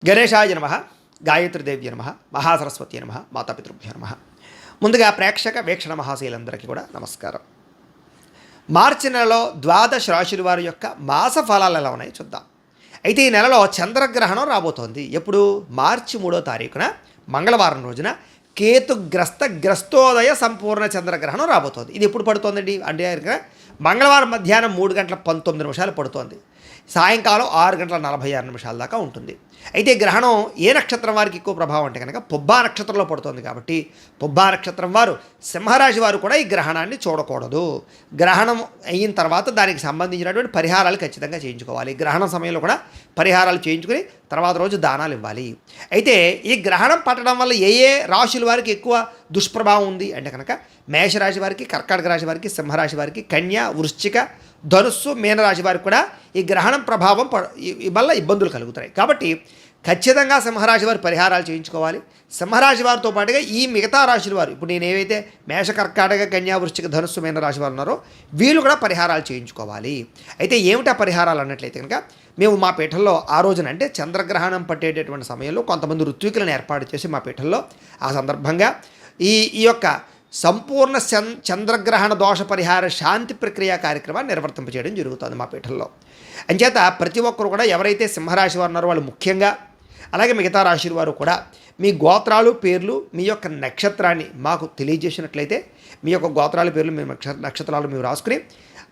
గణేశాయ నమః, గాయత్రీదేవ్య నమః, మహాసరస్వతి నమః, మాతాపితృభ్యో నమః. ముందుగా ప్రేక్షక వీక్షణ మహాశీలందరికీ కూడా నమస్కారం. మార్చి నెలలో ద్వాదశ రాశుల వారి యొక్క మాస ఫలాలు ఎలా ఉన్నాయో చూద్దాం. అయితే ఈ నెలలో చంద్రగ్రహణం రాబోతోంది. ఎప్పుడు? మార్చి 3వ తారీఖున మంగళవారం రోజున గ్రస్తోదయ సంపూర్ణ చంద్రగ్రహణం రాబోతోంది. ఇది ఎప్పుడు పడుతోందండి అంటే మంగళవారం మధ్యాహ్నం 3:19 పడుతోంది. సాయంకాలం 6:46 దాకా ఉంటుంది. అయితే గ్రహణం ఏ నక్షత్రం వారికి ఎక్కువ ప్రభావం అంటే కనుక పుబ్బా నక్షత్రంలో పడుతుంది. కాబట్టి పుబ్బా నక్షత్రం వారు, సింహరాశి వారు కూడా ఈ గ్రహణాన్ని చూడకూడదు. గ్రహణం అయిన తర్వాత దానికి సంబంధించినటువంటి పరిహారాలు ఖచ్చితంగా చేయించుకోవాలి. గ్రహణం సమయంలో కూడా పరిహారాలు చేయించుకుని తర్వాత రోజు దానాలు ఇవ్వాలి. అయితే ఈ గ్రహణం పట్టడం వల్ల ఏ ఏ రాశుల వారికి ఎక్కువ దుష్ప్రభావం ఉంది అంటే కనుక మేషరాశి వారికి, కర్కాటక రాశి వారికి, సింహరాశి వారికి, కన్య, వృశ్చిక, ధనుస్సు, మీనరాశి వారికి కూడా ఈ గ్రహణం ప్రభావం వల్ల ఇబ్బందులు కలుగుతాయి. కాబట్టి ఖచ్చితంగా సింహరాశి వారు పరిహారాలు చేయించుకోవాలి. సింహరాశి వారితో పాటుగా ఈ మిగతా రాశుల వారు, ఇప్పుడు నేను ఏవైతే మేష, కర్కాటక, కన్యా, వృశ్చిక, ధనుస్సు, మీనరాశి వారు ఉన్నారో వీళ్ళు కూడా పరిహారాలు చేయించుకోవాలి. అయితే ఏమిటా పరిహారాలు అన్నట్లయితే కనుక మేము మా పీఠంలో ఆ రోజున అంటే చంద్రగ్రహణం పట్టేటటువంటి సమయంలో కొంతమంది ఋత్వికులను ఏర్పాటు చేసి మా పీఠంలో ఆ సందర్భంగా ఈ యొక్క సంపూర్ణ చంద్రగ్రహణ దోష పరిహార శాంతి ప్రక్రియ కార్యక్రమాన్ని నిర్వర్తింపజేయడం జరుగుతుంది మా పీఠంలో. అంచేత ప్రతి ఒక్కరు కూడా ఎవరైతే సింహరాశి వారు ఉన్నారో వాళ్ళు ముఖ్యంగా, అలాగే మిగతా రాశుల వారు కూడా మీ గోత్రాలు, పేర్లు, మీ యొక్క నక్షత్రాన్ని మాకు తెలియజేసినట్లయితే మీ యొక్క గోత్రాలు, పేర్లు, మీ నక్షత్రాలు మేము రాసుకుని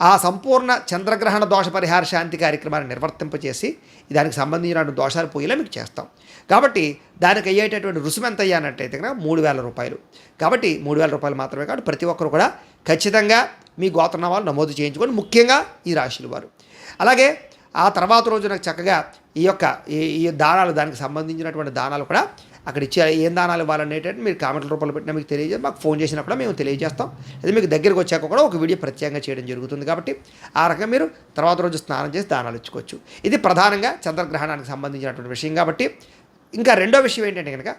ఆ సంపూర్ణ చంద్రగ్రహణ దోష పరిహార శాంతి కార్యక్రమాన్ని నిర్వర్తింపచేసి దానికి సంబంధించిన దోషాలు పోయేలా మీకు చేస్తాం. కాబట్టి దానికి అయ్యేటటువంటి రుసుము ఎంత అయ్యానట్టయితే కనుక 3,000 రూపాయలు. కాబట్టి 3,000 రూపాయలు మాత్రమే కాబట్టి ప్రతి ఒక్కరు కూడా ఖచ్చితంగా మీ గోత్రనామాలు నమోదు చేయించుకొని, ముఖ్యంగా ఈ రాశుల వారు. అలాగే ఆ తర్వాత రోజు నాకు చక్కగా ఈ దానాలు, దానికి సంబంధించినటువంటి దానాలు కూడా అక్కడ ఇచ్చే ఏం దానాలు ఇవ్వాలనేటట్టు మీరు కామెంట్ల రూపంలో పెట్టినా మీకు తెలియజేసి, మాకు ఫోన్ చేసినా కూడా మేము తెలియజేస్తాం. అది మీకు దగ్గరికి వచ్చాక కూడా ఒక వీడియో ప్రత్యేకంగా చేయడం జరుగుతుంది. కాబట్టి ఆ రకంగా మీరు తర్వాత రోజు స్నానం చేసి దానాలు ఇచ్చుకోవచ్చు. ఇది ప్రధానంగా చంద్రగ్రహణానికి సంబంధించినటువంటి విషయం. కాబట్టి ఇంకా రెండో విషయం ఏంటంటే కనుక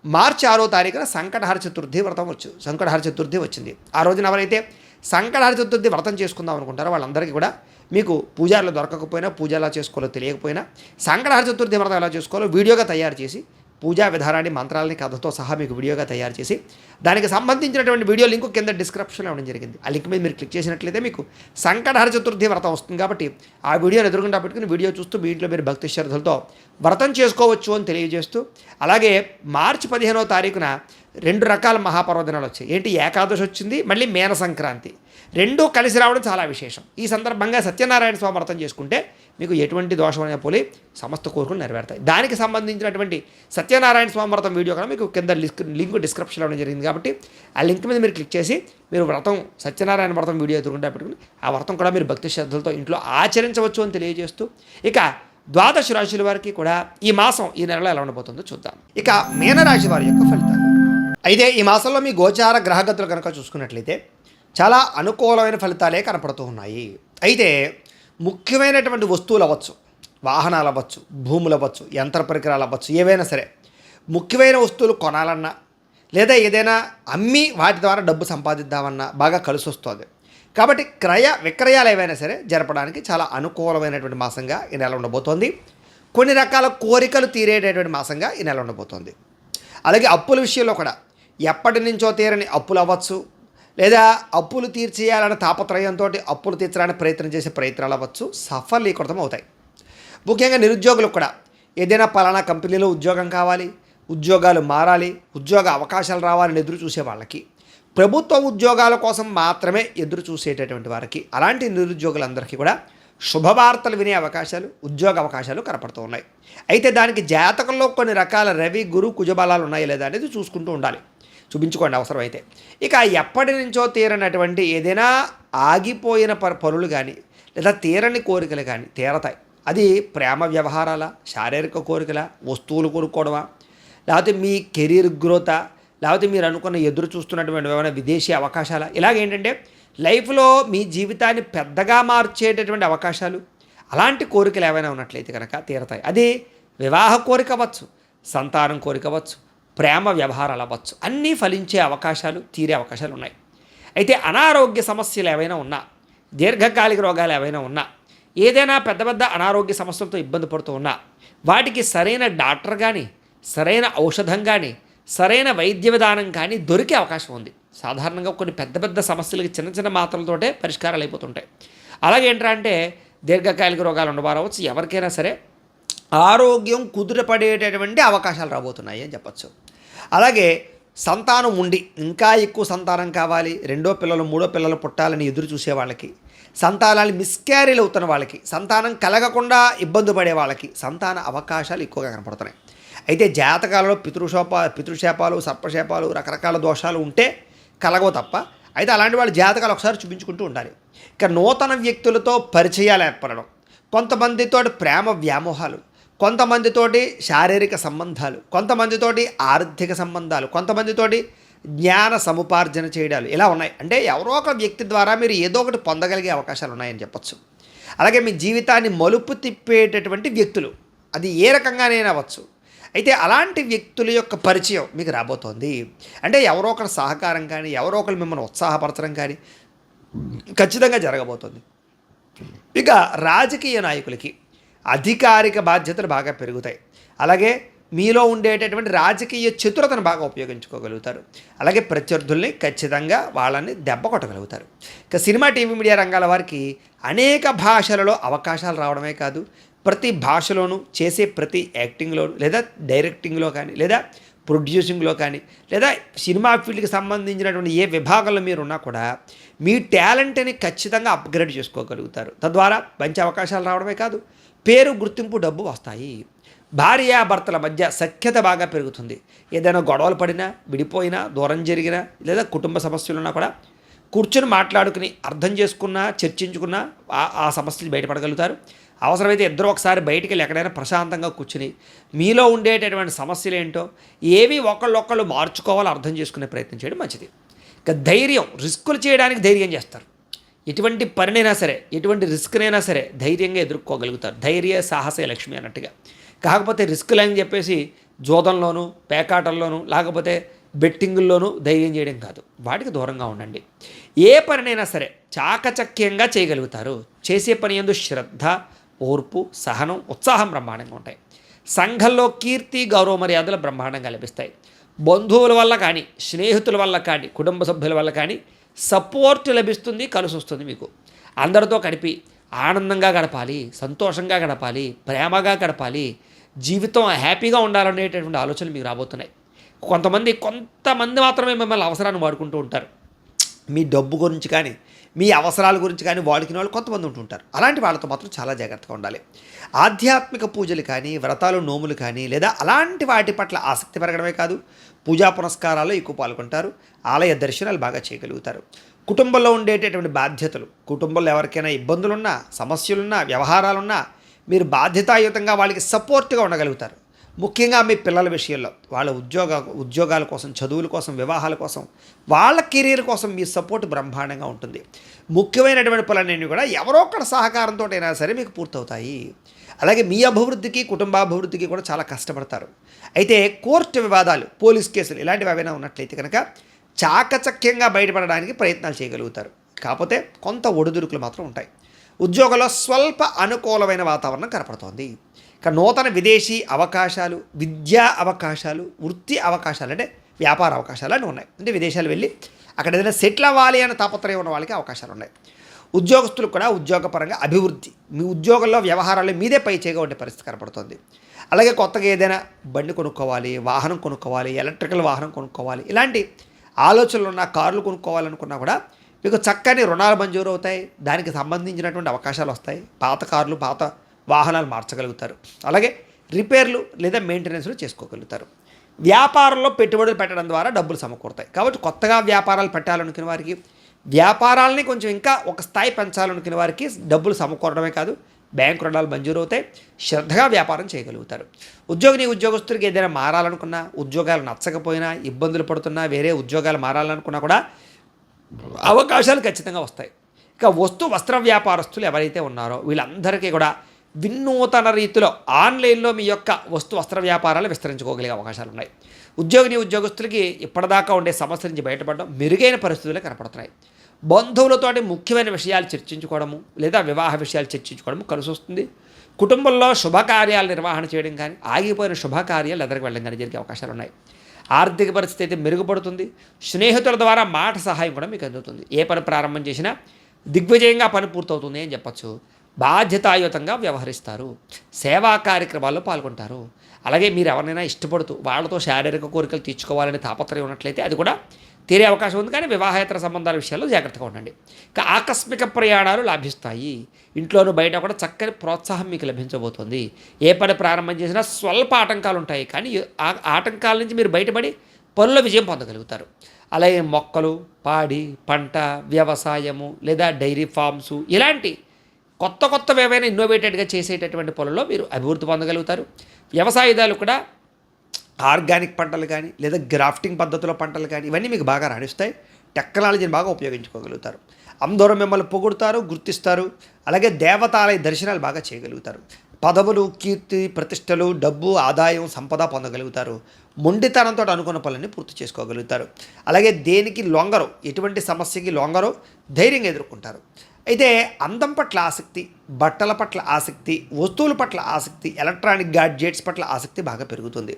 మార్చి 6వ తారీఖున సంకటహర చతుర్థి వ్రతం సంకటహర చతుర్థి వచ్చింది. ఆ రోజున ఎవరైతే సంకటహర చతుర్థి వ్రతం చేసుకుందాం అనుకుంటారో వాళ్ళందరికీ కూడా మీకు పూజారులు దొరకకపోయినా, పూజ ఎలా చేసుకోవాలో తెలియకపోయినా సంకటహర చతుర్థి వ్రతం ఎలా చేసుకోవాలో వీడియోగా తయారు చేసి, పూజా విధానాన్ని, మంత్రాలని, కథతో సహా మీకు వీడియోగా తయారు చేసి దానికి సంబంధించినటువంటి వీడియో లింక్ కింద డిస్క్రిప్షన్లో ఇవ్వడం జరిగింది. ఆ లింక్ మీద మీరు క్లిక్ చేసినట్లయితే మీకు సంకటహర చతుర్థి వ్రతం వస్తుంది. కాబట్టి ఆ వీడియోని ఎదురుగుండా పెట్టుకుని వీడియో చూస్తూ మీ ఇంట్లో మీరు భక్తి శ్రద్ధలతో వ్రతం చేసుకోవచ్చు అని తెలియజేస్తూ, అలాగే మార్చి 15వ తారీఖున 2 రకాల మహాపర్వదినాలు వచ్చాయి. ఏంటి? ఏకాదశి వచ్చింది, మళ్ళీ మేన సంక్రాంతి, రెండూ కలిసి రావడం చాలా విశేషం. ఈ సందర్భంగా సత్యనారాయణ స్వామి వ్రతం చేసుకుంటే మీకు ఎటువంటి దోషమైన పోలి సమస్త కోరికలు నెరవేరుతాయి. దానికి సంబంధించినటువంటి సత్యనారాయణ స్వామి వ్రతం వీడియో కూడా మీకు కింద లింక్ డిస్క్రిప్షన్లో ఇవ్వడం జరిగింది. కాబట్టి ఆ లింక్ మీద మీరు క్లిక్ చేసి మీరు వ్రతం, సత్యనారాయణ వ్రతం వీడియో ఎదురుకుంటా పెట్టుకుని ఆ వ్రతం కూడా మీరు భక్తి శ్రద్ధలతో ఇంట్లో ఆచరించవచ్చు అని తెలియజేస్తూ, ఇక ద్వాదశ రాశుల వారికి కూడా ఈ మాసం, ఈ నెలలో ఎలా ఉండబోతుందో చూద్దాం. ఇక మీనరాశి వారి యొక్క ఫలితాలు. అయితే ఈ మాసంలో మీ గోచార గ్రహగతులు కనుక చూసుకున్నట్లయితే చాలా అనుకూలమైన ఫలితాలే కనపడుతూ ఉన్నాయి. అయితే ముఖ్యమైనటువంటి వస్తువులు అవ్వచ్చు, వాహనాలు అవ్వచ్చు, భూములు అవ్వచ్చు, యంత్ర పరికరాలు అవ్వచ్చు, ఏవైనా సరే ముఖ్యమైన వస్తువులు కొనాలన్నా లేదా ఏదైనా అమ్మి వాటి ద్వారా డబ్బు సంపాదిద్దామన్నా బాగా కలిసి వస్తుంది. కాబట్టి క్రయ విక్రయాలు ఏవైనా సరే జరపడానికి చాలా అనుకూలమైనటువంటి మాసంగా ఈ నెల ఉండబోతోంది. కొన్ని రకాల కోరికలు తీరేటటువంటి మాసంగా ఈ నెల ఉండబోతోంది. అలాగే అప్పుల విషయంలో కూడా ఎప్పటి నుంచో తీరని అప్పులు అవ్వచ్చు, లేదా అప్పులు తీర్చేయాలనే తాపత్రయంతో అప్పులు తీర్చడానికి ప్రయత్నం చేసే ప్రయత్నాలు అవ్వచ్చు, సఫలీకృతం అవుతాయి. ముఖ్యంగా నిరుద్యోగులకు కూడా ఏదైనా పలానా కంపెనీలో ఉద్యోగం కావాలి, ఉద్యోగాలు మారాలి, ఉద్యోగ అవకాశాలు రావాలని ఎదురు చూసే వాళ్ళకి, ప్రభుత్వ ఉద్యోగాల కోసం మాత్రమే ఎదురు చూసేటటువంటి వారికి, అలాంటి నిరుద్యోగులందరికీ కూడా శుభవార్తలు వినే అవకాశాలు, ఉద్యోగ అవకాశాలు కనపడుతూ ఉన్నాయి. అయితే దానికి జాతకంలో కొన్ని రకాల రవి, గురు, కుజబలాలు ఉన్నాయి లేదా అనేది చూసుకుంటూ ఉండాలి, చూపించుకోండి అవసరమైతే. ఇక ఎప్పటి నుంచో తీరనటువంటి ఏదైనా ఆగిపోయిన పనులు కానీ లేదా తీరని కోరికలు కానీ తీరతాయి. అది ప్రేమ వ్యవహారాల, శారీరక కోరికల, వస్తువులు కొనుక్కోవడమా, లేకపోతే మీ కెరీర్ గ్రోతా, లేకపోతే మీరు అనుకున్న ఎదురు చూస్తున్నటువంటి ఏమైనా విదేశీ అవకాశాల, ఇలాగేంటంటే లైఫ్లో మీ జీవితాన్ని పెద్దగా మార్చేటటువంటి అవకాశాలు, అలాంటి కోరికలు ఏమైనా ఉన్నట్లయితే కనుక తీరతాయి. అది వివాహ కోరిక అవ్వచ్చు, సంతానం కోరిక అవ్వచ్చు, ప్రేమ వ్యవహారాలు అవ్వచ్చు, అన్నీ ఫలించే అవకాశాలు, తీరే అవకాశాలు ఉన్నాయి. అయితే అనారోగ్య సమస్యలు ఏవైనా ఉన్నా, దీర్ఘకాలిక రోగాలు ఏవైనా ఉన్నా ఏదైనా పెద్ద పెద్ద అనారోగ్య సమస్యలతో ఇబ్బంది పడుతూ ఉన్నా వాటికి సరైన డాక్టర్ కానీ, సరైన ఔషధం కానీ, సరైన వైద్య విధానం కానీ దొరికే అవకాశం ఉంది. సాధారణంగా కొన్ని పెద్ద పెద్ద సమస్యలకి చిన్న చిన్న మాత్రలతోటే పరిష్కారాలు అయిపోతుంటాయి. అలాగే ఏంటంటే దీర్ఘకాలిక రోగాలు ఉన్నవారు అవ్వచ్చు, ఎవరికైనా సరే ఆరోగ్యం కుదుటపడేటటువంటి అవకాశాలు రాబోతున్నాయి అని చెప్పచ్చు. అలాగే సంతానం ఉండి ఇంకా ఎక్కువ సంతానం కావాలి, రెండో పిల్లలు మూడో పిల్లలు పుట్టాలని ఎదురు చూసే వాళ్ళకి, సంతానాలు మిస్క్యారీలు అవుతున్న వాళ్ళకి, సంతానం కలగకుండా ఇబ్బంది పడే వాళ్ళకి సంతాన అవకాశాలు ఎక్కువగా కనపడుతున్నాయి. అయితే జాతకాలలో పితృశాపాలు, సర్పశాపాలు, రకరకాల దోషాలు ఉంటే కలగవు తప్ప. అయితే అలాంటి వాళ్ళ జాతకాలు ఒకసారి చూపించుకుంటూ ఉండాలి. ఇక నూతన వ్యక్తులతో పరిచయాలు ఏర్పడడం, కొంతమందితో ప్రేమ వ్యామోహాలు, కొంతమందితోటి శారీరక సంబంధాలు, కొంతమందితోటి ఆర్థిక సంబంధాలు, కొంతమందితోటి జ్ఞాన సముపార్జన చేయడాలు ఇలా ఉన్నాయి. అంటే ఎవరో ఒక వ్యక్తి ద్వారా మీరు ఏదో ఒకటి పొందగలిగే అవకాశాలు ఉన్నాయని చెప్పచ్చు. అలాగే మీ జీవితాన్ని మలుపు తిప్పేటటువంటి వ్యక్తులు, అది ఏ రకంగానైనా అవ్వచ్చు. అయితే అలాంటి వ్యక్తుల యొక్క పరిచయం మీకు రాబోతోంది. అంటే ఎవరో ఒకరి సహకారం కానీ, ఎవరో ఒకరు మిమ్మల్ని ఉత్సాహపరచడం కానీ ఖచ్చితంగా జరగబోతోంది. ఇక రాజకీయ నాయకులకి అధికారిక బాధ్యతలు బాగా పెరుగుతాయి. అలాగే మీలో ఉండేటటువంటి రాజకీయ చతురతను బాగా ఉపయోగించుకోగలుగుతారు. అలాగే ప్రత్యర్థుల్ని ఖచ్చితంగా వాళ్ళని దెబ్బ కొట్టగలుగుతారు. ఇక సినిమా, టీవీ, మీడియా రంగాల వారికి అనేక భాషలలో అవకాశాలు రావడమే కాదు, ప్రతి భాషలోనూ చేసే ప్రతి యాక్టింగ్లోను లేదా డైరెక్టింగ్లో కానీ, లేదా ప్రొడ్యూసింగ్లో కానీ, లేదా సినిమా ఫీల్డ్కి సంబంధించినటువంటి ఏ విభాగంలో మీరు ఉన్నా కూడా మీ టాలెంట్ని ఖచ్చితంగా అప్గ్రేడ్ చేసుకోగలుగుతారు. తద్వారా మంచి అవకాశాలు రావడమే కాదు, పేరు, గుర్తింపు, డబ్బు వస్తాయి. భార్యాభర్తల మధ్య సఖ్యత బాగా పెరుగుతుంది. ఏదైనా గొడవలు పడినా, విడిపోయినా, దూరం జరిగినా, లేదా కుటుంబ సమస్యలున్నా కూడా కూర్చొని మాట్లాడుకుని అర్థం చేసుకున్నా, చర్చించుకున్నా ఆ సమస్యలు బయటపడగలుగుతారు. అవసరమైతే ఇద్దరు ఒకసారి బయటికి వెళ్ళి ఎక్కడైనా ప్రశాంతంగా కూర్చుని మీలో ఉండేటటువంటి సమస్యలు ఏంటో ఏవి ఒకళ్ళొక్కళ్ళు మార్చుకోవాలో అర్థం చేసుకునే ప్రయత్నం చేయడం మంచిది. ఇక ధైర్యం, రిస్కులు చేయడానికి ధైర్యం చేస్తారు. ఎటువంటి పనినైనా సరే, ఎటువంటి రిస్క్నైనా సరే ధైర్యంగా ఎదుర్కోగలుగుతారు. ధైర్య సాహసే లక్ష్మి అన్నట్టుగా. కాకపోతే రిస్కులు అని చెప్పేసి జోదంలోనూ, పేకాటల్లోనూ, లేకపోతే బెట్టింగుల్లోనూ ధైర్యం చేయడం కాదు. వాటికి దూరంగా ఉండండి. ఏ పనినైనా సరే చాకచక్యంగా చేయగలుగుతారు. చేసే పని యందు శ్రద్ధ, ఓర్పు, సహనం, ఉత్సాహం బ్రహ్మాండంగా ఉంటాయి. సంఘంలో కీర్తి, గౌరవ మర్యాదలు బ్రహ్మాండంగా లభిస్తాయి. బంధువుల వల్ల కానీ, స్నేహితుల వల్ల కానీ, కుటుంబ సభ్యుల వల్ల కానీ సపోర్ట్ లభిస్తుంది, కలిసి వస్తుంది. మీకు అందరితో గడిపి ఆనందంగా గడపాలి, సంతోషంగా గడపాలి, ప్రేమగా గడపాలి, జీవితం హ్యాపీగా ఉండాలనేటటువంటి ఆలోచనలు మీకు రాబోతున్నాయి. కొంతమంది మాత్రమే మిమ్మల్ని అవసరాన్ని వాడుకుంటూ ఉంటారు. మీ డబ్బు గురించి కానీ, మీ అవసరాల గురించి కానీ వాడుకునే వాళ్ళు కొంతమంది ఉంటుంటారు. అలాంటి వాళ్ళతో మాత్రం చాలా జాగ్రత్తగా ఉండాలి. ఆధ్యాత్మిక పూజలు కానీ, వ్రతాలు, నోములు కానీ, లేదా అలాంటి వాటి పట్ల ఆసక్తి పెరగడమే కాదు, పూజా పునస్కారాల్లో ఎక్కువ పాల్గొంటారు. ఆలయ దర్శనాలు బాగా చేయగలుగుతారు. కుటుంబంలో ఉండేటటువంటి బాధ్యతలు, కుటుంబంలో ఎవరికైనా ఇబ్బందులున్నా, సమస్యలున్నా, వ్యవహారాలున్నా మీరు బాధ్యతాయుతంగా వాళ్ళకి సపోర్ట్గా ఉండగలుగుతారు. ముఖ్యంగా మీ పిల్లల విషయంలో వాళ్ళ ఉద్యోగాల కోసం, చదువుల కోసం, వివాహాల కోసం, వాళ్ళ కెరీర్ కోసం మీ సపోర్ట్ బ్రహ్మాండంగా ఉంటుంది. ముఖ్యమైనటువంటి పనులన్నీ కూడా ఎవరో ఒకరి సహకారంతో అయినా సరే మీకు పూర్తవుతాయి. అలాగే మీ అభివృద్ధికి, కుటుంబాభివృద్ధికి కూడా చాలా కష్టపడతారు. అయితే కోర్టు వివాదాలు, పోలీస్ కేసులు ఇలాంటివి ఏవైనా ఉన్నట్లయితే కనుక చాకచక్యంగా బయటపడడానికి ప్రయత్నాలు చేయగలుగుతారు. కాకపోతే కొంత ఒడిదుడుకులు మాత్రం ఉంటాయి. ఉద్యోగంలో స్వల్ప అనుకూలమైన వాతావరణం కనపడుతోంది. ఇక నూతన విదేశీ అవకాశాలు, విద్యా అవకాశాలు, వృత్తి అవకాశాలు, అంటే వ్యాపార అవకాశాలు అన్నీ ఉన్నాయి. అంటే విదేశాలు వెళ్ళి అక్కడ ఏదైనా సెటిల్ అవ్వాలి అనే తాపత్రయం ఉన్న వాళ్ళకి అవకాశాలు ఉన్నాయి. ఉద్యోగస్తులకు కూడా ఉద్యోగపరంగా అభివృద్ధి, మీ ఉద్యోగంలో వ్యవహారాల్లో మీదే పై చేయగా ఉండే పరిస్థితి కనపడుతుంది. అలాగే కొత్తగా ఏదైనా బండి కొనుక్కోవాలి, వాహనం కొనుక్కోవాలి, ఎలక్ట్రికల్ వాహనం కొనుక్కోవాలి, ఇలాంటి ఆలోచనలు ఉన్న కార్లు కొనుక్కోవాలనుకున్నా కూడా మీకు చక్కని రుణాలు మంజూరు అవుతాయి. దానికి సంబంధించినటువంటి అవకాశాలు వస్తాయి. పాత కార్లు, పాత వాహనాలు మార్చగలుగుతారు. అలాగే రిపేర్లు లేదా మెయింటెనెన్స్లు చేసుకోగలుగుతారు. వ్యాపారంలో పెట్టుబడులు పెట్టడం ద్వారా డబ్బులు సమకూరుతాయి. కాబట్టి కొత్తగా వ్యాపారాలు పెట్టాలనుకునే వారికి, వ్యాపారాలని కొంచెం ఇంకా ఒక స్థాయి పెంచాలనుకునే వారికి డబ్బులు సమకూరడమే కాదు, బ్యాంకు రుణాలు మంజూరు అవుతాయి. శ్రద్ధగా వ్యాపారం చేయగలుగుతారు. ఉద్యోగస్తుడికి ఏదైనా మారాలనుకున్నా, ఉద్యోగాలు నచ్చకపోయినా, ఇబ్బందులు పడుతున్నా, వేరే ఉద్యోగాలు మారాలనుకున్నా కూడా అవకాశాలు ఖచ్చితంగా వస్తాయి. ఇక వస్త్ర వ్యాపారస్తులు ఎవరైతే ఉన్నారో వీళ్ళందరికీ కూడా వినూతన రీతిలో ఆన్లైన్లో మీ యొక్క వస్త్ర వ్యాపారాలు విస్తరించుకోగలిగే అవకాశాలు ఉన్నాయి. ఉద్యోగస్తులకి ఇప్పటిదాకా ఉండే సమస్య నుంచి బయటపడడం మెరుగైన పరిస్థితులు కనపడుతున్నాయి. బంధువులతోటి ముఖ్యమైన విషయాలు చర్చించుకోవడము లేదా వివాహ విషయాలు చర్చించుకోవడము కలిసి వస్తుంది. కుటుంబంలో శుభకార్యాల నిర్వహణ చేయడం కానీ ఆగిపోయిన శుభకార్యాలు ఎదరికి వెళ్ళడం కానీ జరిగే అవకాశాలు ఉన్నాయి. ఆర్థిక పరిస్థితి అయితే మెరుగుపడుతుంది. స్నేహితుల ద్వారా మాట సహాయం కూడా మీకు అందుతుంది. ఏ పని ప్రారంభం చేసినా దిగ్విజయంగా పని పూర్తవుతుంది అని చెప్పచ్చు. బాధ్యతాయుతంగా వ్యవహరిస్తారు. సేవా కార్యక్రమాల్లో పాల్గొంటారు. అలాగే మీరు ఎవరినైనా ఇష్టపడుతూ వాళ్ళతో శారీరక కోరికలు తీర్చుకోవాలనే తాపత్రయం ఉన్నట్లయితే అది కూడా తీరే అవకాశం ఉంది. కానీ వివాహేతర సంబంధాల విషయాల్లో జాగ్రత్తగా ఉండండి. ఇక ఆకస్మిక ప్రయాణాలు లాభిస్తాయి. ఇంట్లోనూ బయట కూడా చక్కని ప్రోత్సాహం మీకు లభించబోతుంది. ఏ పని ప్రారంభం చేసినా స్వల్ప ఆటంకాలు ఉంటాయి, కానీ ఆ ఆటంకాల నుంచి మీరు బయటపడి పనుల విజయం పొందగలుగుతారు. అలాగే మొక్కలు, పాడి, పంట, వ్యవసాయము లేదా డైరీ ఫార్మ్స్ ఇలాంటి కొత్త కొత్తవి ఏవైనా ఇన్నోవేటెడ్గా చేసేటటువంటి పనుల్లో మీరు అభివృద్ధి పొందగలుగుతారు. వ్యవసాయదారులు కూడా ఆర్గానిక్ పంటలు కానీ లేదా గ్రాఫ్టింగ్ పద్ధతిలో పంటలు కానీ ఇవన్నీ మీకు బాగా రాణిస్తాయి. టెక్నాలజీని బాగా ఉపయోగించుకోగలుగుతారు. అందరూ మిమ్మల్ని పొగుడుతారు, గుర్తిస్తారు. అలాగే దేవతాలయ దర్శనాలు బాగా చేయగలుగుతారు. పదవులు, కీర్తి, ప్రతిష్టలు, డబ్బు, ఆదాయం, సంపద పొందగలుగుతారు. మొండితనంతో అనుకున్న పనులన్నీ పూర్తి చేసుకోగలుగుతారు. అలాగే దేనికి లొంగరు, ఎటువంటి సమస్యకి లొంగరు, ధైర్యంగా ఎదుర్కొంటారు. అయితే అందం పట్ల ఆసక్తి, బట్టల పట్ల ఆసక్తి, వస్తువుల పట్ల ఆసక్తి, ఎలక్ట్రానిక్ గాడ్జెట్స్ పట్ల ఆసక్తి బాగా పెరుగుతుంది.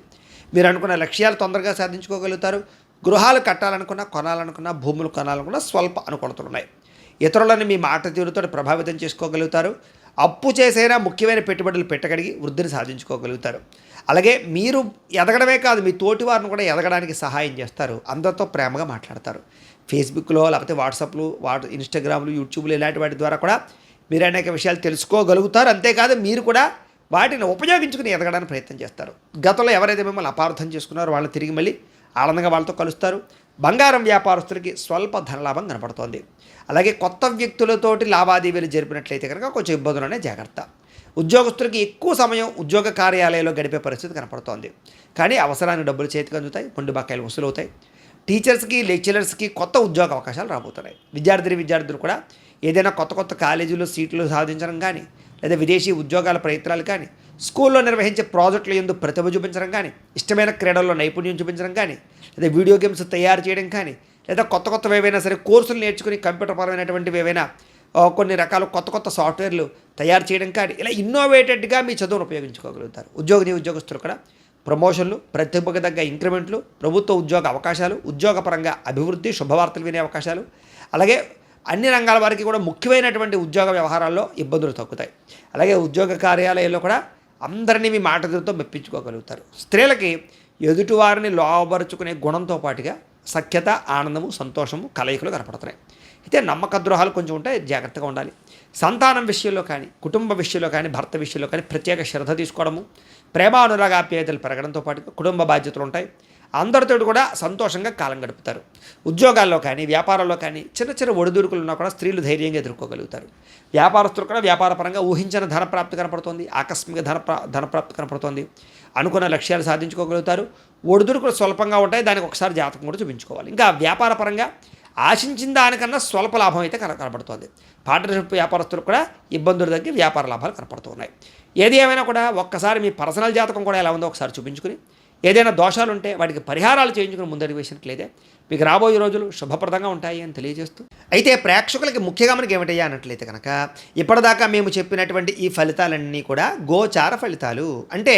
మీరు అనుకున్న లక్ష్యాలు తొందరగా సాధించుకోగలుగుతారు. గృహాలు కట్టాలనుకున్నా, కొనాలనుకున్నా, భూములు కొనాలనుకున్నా స్వల్ప అనుకూలతలు ఉన్నాయి. ఇతరులను మీ మాట తీరుతో ప్రభావితం చేసుకోగలుగుతారు. అప్పు చేసైనా ముఖ్యమైన పెట్టుబడులు పెట్టగలిగి వృద్ధిని సాధించుకోగలుగుతారు. అలాగే మీరు ఎదగడమే కాదు, మీ తోటి వారిని కూడా ఎదగడానికి సహాయం చేస్తారు. అందరితో ప్రేమగా మాట్లాడతారు. ఫేస్బుక్లో లేకపోతే వాట్సాప్లు, ఇన్స్టాగ్రామ్లు, యూట్యూబ్లు ఇలాంటి వాటి ద్వారా కూడా మీరు అనేక విషయాలు తెలుసుకోగలుగుతారు. అంతేకాదు మీరు కూడా వాటిని ఉపయోగించుకుని ఎదగడానికి ప్రయత్నం చేస్తారు. గతంలో ఎవరైతే మిమ్మల్ని అపార్థం చేసుకున్నారో వాళ్ళని తిరిగి మళ్ళీ ఆనందంగా వాళ్ళతో కలుస్తారు. బంగారం వ్యాపారస్తులకి స్వల్ప ధనలాభం కనపడుతోంది. అలాగే కొత్త వ్యక్తులతోటి లావాదేవీలు జరిపినట్లయితే కనుక కొంచెం ఇబ్బందులనే జాగ్రత్త. ఉద్యోగస్తులకి ఎక్కువ సమయం ఉద్యోగ కార్యాలయంలో గడిపే పరిస్థితి కనపడుతోంది. కానీ అవసరానికి డబ్బులు చేతికి అందుతాయి, మొండి బకాయిలు వసూలు అవుతాయి. టీచర్స్కి, లెక్చరర్స్కి కొత్త ఉద్యోగ అవకాశాలు రాబోతున్నాయి. విద్యార్థులు కూడా ఏదైనా కొత్త కొత్త కాలేజీలో సీట్లు సాధించడం కానీ లేదా విదేశీ ఉద్యోగాల ప్రయత్నాలు కానీ, స్కూల్లో నిర్వహించే ప్రాజెక్టుల యందు ప్రతిభ చూపించడం కానీ, ఇష్టమైన క్రీడల్లో నైపుణ్యం చూపించడం కానీ, లేదా వీడియో గేమ్స్ తయారు చేయడం కానీ, లేదా కొత్త కొత్తవి ఏవైనా సరే కోర్సులు నేర్చుకుని కంప్యూటర్ పరమైనటువంటివి ఏవైనా కొన్ని రకాల కొత్త కొత్త సాఫ్ట్వేర్లు తయారు చేయడం కానీ, ఇలా ఇన్నోవేటెడ్గా మీ చదువును ఉపయోగించుకోగలుగుతారు. ఉద్యోగస్తులు కూడా ప్రమోషన్లు, ప్రతిభకు తగ్గ ఇంక్రిమెంట్లు, ప్రభుత్వ ఉద్యోగ అవకాశాలు, ఉద్యోగపరంగా అభివృద్ధి, శుభవార్తలు వినే అవకాశాలు, అలాగే అన్ని రంగాల వారికి కూడా ముఖ్యమైనటువంటి ఉద్యోగ వ్యవహారాల్లో ఇబ్బందులు తగ్గుతాయి. అలాగే ఉద్యోగ కార్యాలయాల్లో కూడా అందరినీ మీ మాట తీరుతో మెప్పించుకోగలుగుతారు. స్త్రీలకి ఎదుటివారిని లోబరుచుకునే గుణంతో పాటుగా సఖ్యత, ఆనందము, సంతోషము, కలయికలు కనపడుతున్నాయి. అయితే నమ్మక ద్రోహాలు కొంచెం ఉంటాయి, జాగ్రత్తగా ఉండాలి. సంతానం విషయంలో కానీ, కుటుంబ విషయంలో కానీ, భర్త విషయంలో కానీ ప్రత్యేక శ్రద్ధ తీసుకోవడము, ప్రేమానురాగాప్యాయతలు పెరగడంతో పాటు కుటుంబ బాధ్యతలు ఉంటాయి. అందరితో కూడా సంతోషంగా కాలం గడుపుతారు. ఉద్యోగాల్లో కానీ, వ్యాపారాల్లో కానీ చిన్న చిన్న ఒడిదుడుకులు ఉన్నా కూడా స్త్రీలు ధైర్యంగా ఎదుర్కోగలుగుతారు. వ్యాపారస్తులు కూడా వ్యాపారపరంగా ఊహించిన ధనప్రాప్తి కనపడుతుంది, ఆకస్మిక ధనప్రాప్తి కనపడుతుంది. అనుకున్న లక్ష్యాలు సాధించుకోగలుగుతారు. ఒడిదుడుకులు స్వల్పంగా ఉంటాయి, దానికి ఒకసారి జాతకం కూడా చూపించుకోవాలి. ఇంకా వ్యాపారపరంగా ఆశించిన దానికన్నా స్వల్ప లాభం అయితే కనపడుతుంది. పార్ట్నర్షిప్ వ్యాపారస్తులకు కూడా ఇబ్బందులు తగ్గి వ్యాపార లాభాలు కనపడుతున్నాయి. ఏది ఏమైనా కూడా ఒక్కసారి మీ పర్సనల్ జాతకం కూడా ఎలా ఉందో ఒకసారి చూపించుకుని, ఏదైనా దోషాలు ఉంటే వాటికి పరిహారాలు చేయించుకుని ముందడుగు వేసినట్లయితే మీకు రాబోయే రోజులు శుభప్రదంగా ఉంటాయి అని తెలియజేస్తూ, అయితే ప్రేక్షకులకి ముఖ్యంగా మనకి ఏమిటయ్యా అన్నట్లయితే కనుక ఇప్పటిదాకా మేము చెప్పినటువంటి ఈ ఫలితాలన్నీ కూడా గోచార ఫలితాలు. అంటే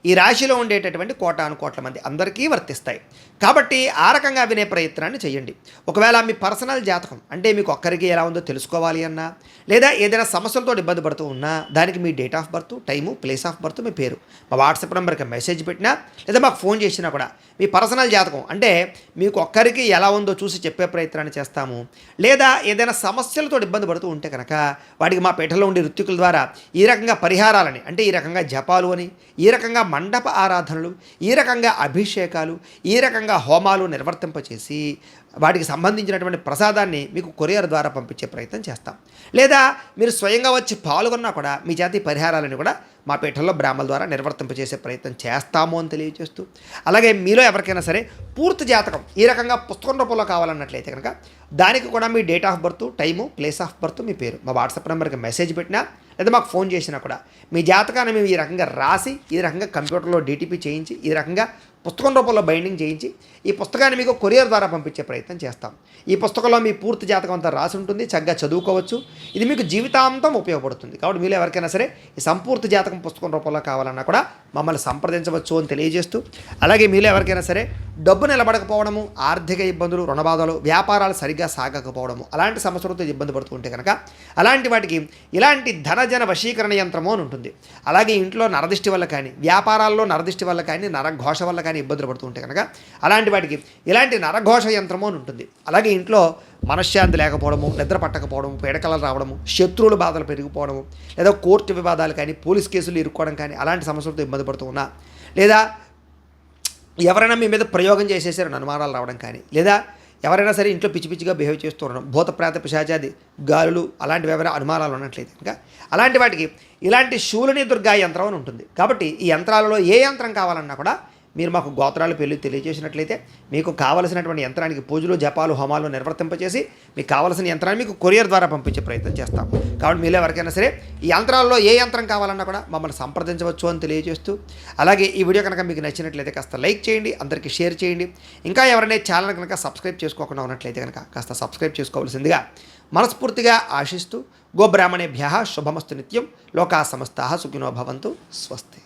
ఈ రాశిలో ఉండేటటువంటి కోటాను కోట్ల మంది అందరికీ వర్తిస్తాయి. కాబట్టి ఆ రకంగా వినే ప్రయత్నాన్ని చేయండి. ఒకవేళ మీ పర్సనల్ జాతకం అంటే మీకు ఒక్కరికి ఎలా ఉందో తెలుసుకోవాలి అన్నా, లేదా ఏదైనా సమస్యలతో ఇబ్బంది పడుతూ ఉన్నా దానికి మీ date of birth, time, place of birth, మీ పేరు మా వాట్సాప్ నెంబర్కి మెసేజ్ పెట్టినా లేదా మాకు ఫోన్ చేసినా కూడా మీ పర్సనల్ జాతకం అంటే మీకు ఒక్కరికి ఎలా ఉందో చూసి చెప్పే ప్రయత్నాన్ని చేస్తాము. లేదా ఏదైనా సమస్యలతో ఇబ్బంది పడుతూ ఉంటే కనుక వాటికి మా పీఠంలో ఉండే ఋత్వికుల ద్వారా ఈ రకంగా పరిహారాలని, అంటే ఈ రకంగా జపాలు అని, ఈ రకంగా మండప ఆరాధనలు, ఈ రకంగా అభిషేకాలు, ఈ రకంగా హోమాలు నిర్వర్తింపచేసి వాటికి సంబంధించినటువంటి ప్రసాదాన్ని మీకు కొరియర్ ద్వారా పంపించే ప్రయత్నం చేస్తాం. లేదా మీరు స్వయంగా వచ్చి పాల్గొన్నా కూడా మీ చేతి పరిహారాలను కూడా మా పీఠంలో బ్రాహ్మణుల ద్వారా నిర్వర్తింపచేసే ప్రయత్నం చేస్తాము అని తెలియజేస్తూ, అలాగే మీలో ఎవరికైనా సరే పూర్తి జాతకం ఈ రకంగా పుస్తకం రూపంలో కావాలన్నట్లయితే కనుక దానికి కూడా మీ date of birth, time, place of birth, మీ పేరు మా వాట్సాప్ నెంబర్కి మెసేజ్ పెట్టినా లేదా మాకు ఫోన్ చేసినా కూడా మీ జాతకాన్ని మేము ఈ రకంగా రాసి ఈ రకంగా కంప్యూటర్లో డీటీపీ చేయించి ఈ రకంగా పుస్తకం రూపంలో బైండింగ్ చేయించి ఈ పుస్తకాన్ని మీకు కొరియర్ ద్వారా పంపించే ప్రయత్నం చేస్తాం. ఈ పుస్తకంలో మీ పూర్తి జాతకం అంతా రాసి ఉంటుంది, చక్కగా చదువుకోవచ్చు. ఇది మీకు జీవితాంతం ఉపయోగపడుతుంది. కాబట్టి మీరు ఎవరికైనా సరే ఈ సంపూర్తి జాతకం పుస్తకం రూపంలో కావాలన్నా కూడా మమ్మల్ని సంప్రదించవచ్చు అని తెలియజేస్తూ, అలాగే మీరు ఎవరికైనా సరే డబ్బు నిలబడకపోవడము, ఆర్థిక ఇబ్బందులు, రుణబాధలు, వ్యాపారాలు సరిగ్గా సాగకపోవడము అలాంటి సమస్యలతో ఇబ్బంది పడుతుంటే కనుక అలాంటి వాటికి ఇలాంటి ధనజన వశీకరణ యంత్రము అని ఉంటుంది. అలాగే ఇంట్లో నరదిష్టి వల్ల కానీ, వ్యాపారాల్లో నరదిష్టి వల్ల కానీ, నరఘోష వల్ల కానీ ఇబ్బందులు పడుతుంటే కనుక అలాంటి వాటికి ఇలాంటి నరఘోష యంత్రము అని ఉంటుంది. అలాగే ఇంట్లో మనశ్శాంతి లేకపోవడము, నిద్ర పట్టకపోవడము, పీడకలలు రావడము, శత్రువుల బాధలు పెరిగిపోవడము, లేదా కోర్టు వివాదాలు కానీ, పోలీస్ కేసులు ఇరుక్కోవడం కానీ అలాంటి సమస్యలతో ఇబ్బంది పడుతూ ఉన్నా, లేదా ఎవరైనా మీ మీద ప్రయోగం చేసేసారని అనుమానాలు రావడం కానీ, లేదా ఎవరైనా సరే ఇంట్లో పిచ్చి పిచ్చిగా బిహేవ్ చేస్తూ ఉండడం, భూత ప్రేత పిశాచాది గాలులు అలాంటివి ఎవరైనా అనుమానాలు ఉన్నట్లయితే కనుక అలాంటి వాటికి ఇలాంటి శూలిని దుర్గా యంత్రం అని ఉంటుంది. కాబట్టి ఈ యంత్రాలలో ఏ యంత్రం కావాలన్నా కూడా మీరు మాకు గోత్రాలు పేర్లు తెలియజేసినట్లయితే మీకు కావలసినటువంటి యంత్రానికి పూజలు, జపాలు, హోమాలు నిర్వర్తింపచేసి మీకు కావలసిన యంత్రాన్ని మీకు కొరియర్ ద్వారా పంపించే ప్రయత్నం చేస్తాం. కాబట్టి మీరు ఎవరికైనా సరే ఈ యంత్రాల్లో ఏ యంత్రం కావాలన్నా కూడా మమ్మల్ని సంప్రదించవచ్చు అని తెలియజేస్తూ, అలాగే ఈ వీడియో కనుక మీకు నచ్చినట్లయితే కాస్త లైక్ చేయండి, అందరికీ షేర్ చేయండి. ఇంకా ఎవరైనా ఛానల్ కనుక సబ్స్క్రైబ్ చేసుకోకుండా ఉన్నట్లయితే కనుక కాస్త సబ్స్క్రైబ్ చేసుకోవాల్సిందిగా మనస్ఫూర్తిగా ఆశిస్తూ, గోబ్రాహ్మణేభ్యః శుభమస్తు నిత్యం, లోకా సమస్తాః సుఖినో భవంతు, స్వస్తి.